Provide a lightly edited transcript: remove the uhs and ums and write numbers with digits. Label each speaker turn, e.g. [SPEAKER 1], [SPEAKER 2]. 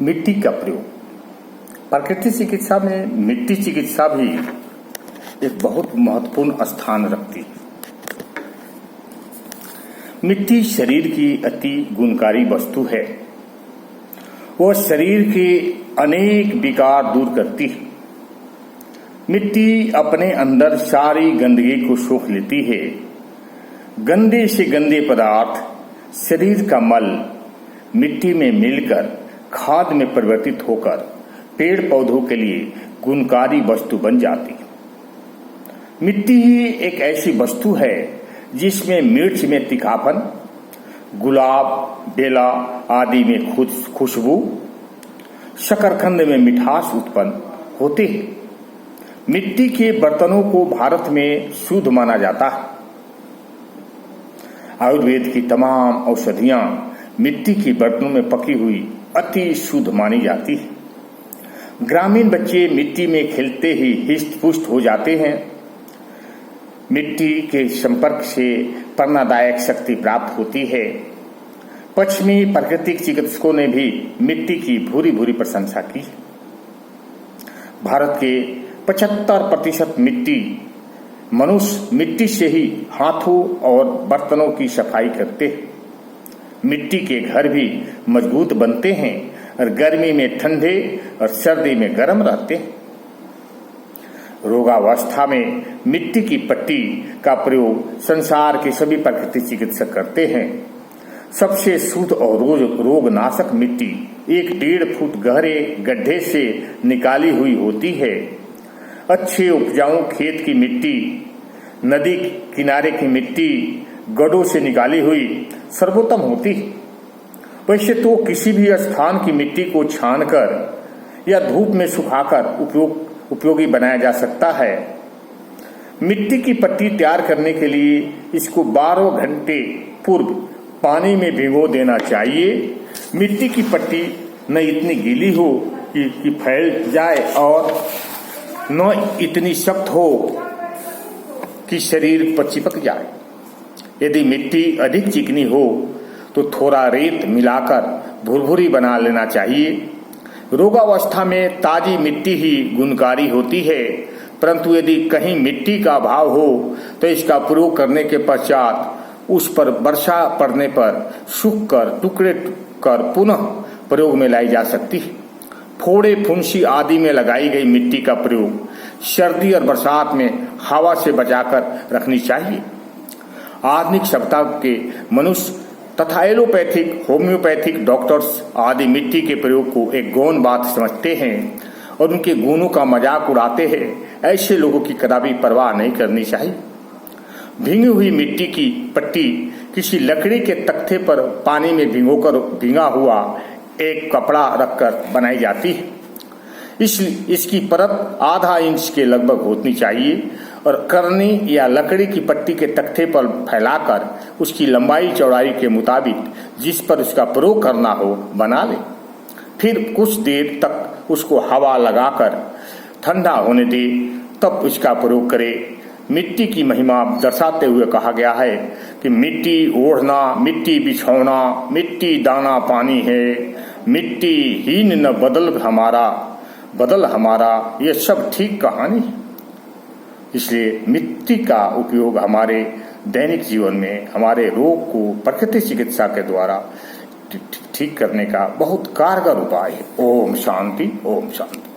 [SPEAKER 1] मिट्टी का प्रयोग। प्राकृतिक चिकित्सा में मिट्टी चिकित्सा भी एक बहुत महत्वपूर्ण स्थान रखती है। मिट्टी शरीर की अति गुणकारी वस्तु है। वह शरीर के अनेक विकार दूर करती है। मिट्टी अपने अंदर सारी गंदगी को सोख लेती है। गंदे से गंदे पदार्थ, शरीर का मल मिट्टी में मिलकर खाद में परिवर्तित होकर पेड़ पौधों के लिए गुणकारी वस्तु बन जाती है। मिट्टी ही एक ऐसी वस्तु है जिसमें मिर्च में तीखापन, गुलाब, बेला आदि में खुशबू, शकरकंद में मिठास उत्पन्न होते हैं। मिट्टी के बर्तनों को भारत में शुद्ध माना जाता है। आयुर्वेद की तमाम औषधियां मिट्टी के बर्तनों में पकी हुई अति शुद्ध मानी जाती है। ग्रामीण बच्चे मिट्टी में खेलते ही हिष्ट पुष्ट हो जाते हैं। मिट्टी के संपर्क से प्रेरणादायक शक्ति प्राप्त होती है। पश्चिमी प्राकृतिक चिकित्सकों ने भी मिट्टी की भूरी भूरी प्रशंसा की। भारत के 75% मनुष्य मिट्टी से ही हाथों और बर्तनों की सफाई करते हैं। मिट्टी के घर भी मजबूत बनते हैं और गर्मी में ठंडे और सर्दी में गर्म रहते हैं। रोगावस्था में मिट्टी की पट्टी का प्रयोग संसार के सभी प्राकृतिक चिकित्सक करते हैं। सबसे शुद्ध और रोगनाशक मिट्टी 1-1.5 फुट गहरे गड्ढे से निकाली हुई होती है। अच्छे उपजाऊ खेत की मिट्टी, नदी किनारे की मिट्टी, गड्ढों से निकाली हुई सर्वोत्तम होती है। वैसे तो किसी भी स्थान की मिट्टी को छानकर या धूप में सुखाकर उपयोगी बनाया जा सकता है। मिट्टी की पट्टी तैयार करने के लिए इसको 12 घंटे पूर्व पानी में भिगो देना चाहिए। मिट्टी की पट्टी न इतनी गीली हो कि फैल जाए और न इतनी सख्त हो कि शरीर पर चिपक जाए। यदि मिट्टी अधिक चिकनी हो तो थोड़ा रेत मिलाकर भुरभुरी बना लेना चाहिए। रोगावस्था में ताजी मिट्टी ही गुणकारी होती है, परंतु यदि कहीं मिट्टी का अभाव हो तो इसका प्रयोग करने के पश्चात उस पर वर्षा पड़ने पर सूख कर टुकड़े कर पुनः प्रयोग में लाई जा सकती है। फोड़े फुंसी आदि में लगाई गई मिट्टी का प्रयोग सर्दी और बरसात में हवा से बचाकर रखनी चाहिए। आधुनिक सभ्यता के मनुष्य तथा एलोपैथिक, होम्योपैथिक डॉक्टर्स आदि मिट्टी के प्रयोग को एक गौण बात समझते हैं और उनके गुणों का मजाक उड़ाते हैं। ऐसे लोगों की कदापि परवाह नहीं करनी चाहिए। भींगी हुई मिट्टी की पट्टी किसी लकड़ी के तख्ते पर पानी में भिगोकर भींगा हुआ एक कपड़ा रखकर बनाई जाती है। इसकी परत आधा इंच के लगभग होनी चाहिए और करनी या लकड़ी की पट्टी के तख्ते पर फैलाकर उसकी लंबाई चौड़ाई के मुताबिक जिस पर उसका प्रयोग करना हो बना ले। फिर कुछ देर तक उसको हवा लगाकर ठंडा होने दे, तब उसका प्रयोग करे। मिट्टी की महिमा दर्शाते हुए कहा गया है कि मिट्टी ओढ़ना, मिट्टी बिछौना, मिट्टी दाना पानी है, मिट्टी हीन न बदल हमारा, यह सब ठीक कहानी है। इसलिए मिट्टी का उपयोग हमारे दैनिक जीवन में हमारे रोग को प्राकृतिक चिकित्सा के द्वारा ठीक करने का बहुत कारगर उपाय है। ओम शांति, ओम शांति।